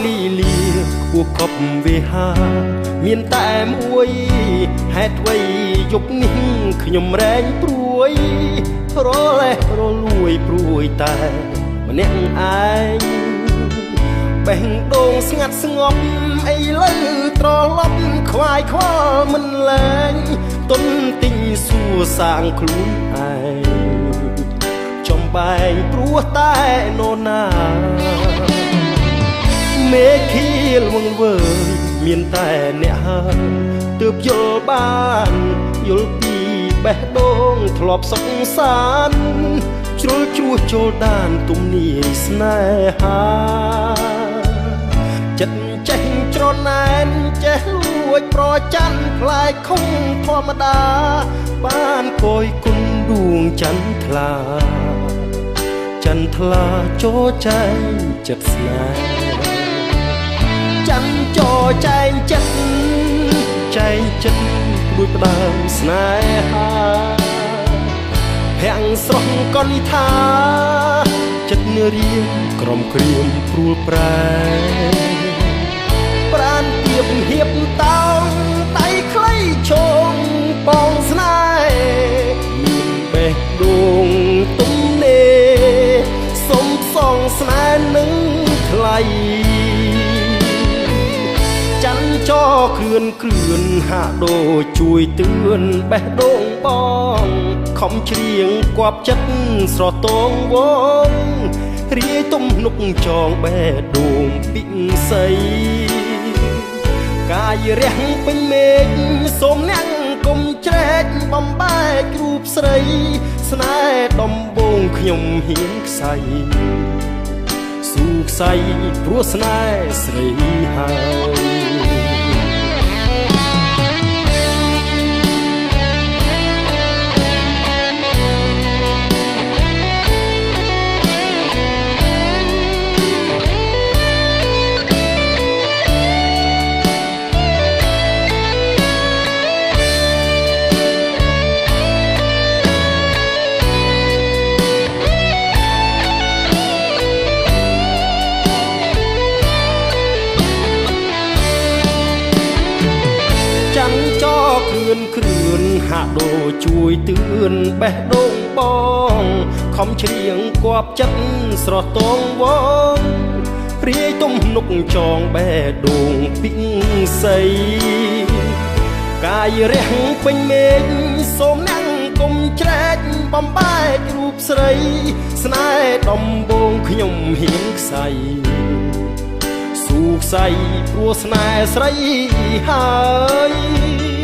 លីលាគួកប់វាហាមានតែមួយហេតុអ្វីយប់នេះខ្ញុំរែងព្រួយរលេះរលួយព្រួយតែម្នាក់ឯងបេះដូងស្ងាត់ស្ងប់អីលើត្រឡប់ខ្វាយខ្វល់មិនលែងទុនទិញសួរសាងខ្លួនឯងចំបែងព្រោះតែនរណាមេឃីលវង្វើមានតែអ្នកហើទើបយល់បានយល់ពីបេះដូងធ្លាប់សុខសាន្តជ្រុលជ្រួសចូលដានទំនាយស្នេហាចិត្តចេះច្រណែនចេះលួចប្រច័ណ្ឌផ្លែខុំធម្មតាបានគយគុណដួងចន្ទថ្លាចន្ទថ្លាចូលចែងចិត្តស្នេហ៍ច័ន្ទចោចែងចិត្តចែងចិត្តដូចផ្ដើមស្នេហាភាំងស្រស់កលិថាចិត្តនរៀងក្រំក្រៀមព្រួលប្រែប្រានទៀបហៀបតោងដៃខ្លីឈងបងស្នេហ៍មានបេះដូងទំនេរសុំសងស្នេហ៍នឹងថ្លៃច័ន្ទចោគ្រឿនហាក់ដូចជួយទឿនបេះដូងបងខំច្រៀងគប់ចិត្តស្រទងវងរាយទំនុកចងបេះដូងពិសីកាយរះពេញមេឃសូមអ្នកកុំជ្រែកបំបែករូបស្រីស្នេហ៍ដំបងខ្ញុំហ៊ានខ្សៃស៊ូខ្សៃព្រោះស្នេហ៍ស្រីហើយគ្រឿនហាក់ដូចជួយទឿនបេះដូងបងខំច្រៀងគប់ចិត្តស្រទងវងរាយទំនុកចងបេះដូងពិសីកាយរះពេញមេឃសូមអ្នកកុំជ្រែកបំបែករូបស្រីស្នេហ៍ដំបងខ្ញុំហ៊ានខ្សៃស៊ូខ្សៃព្រោះស្នេហ៍ស្រីហើយ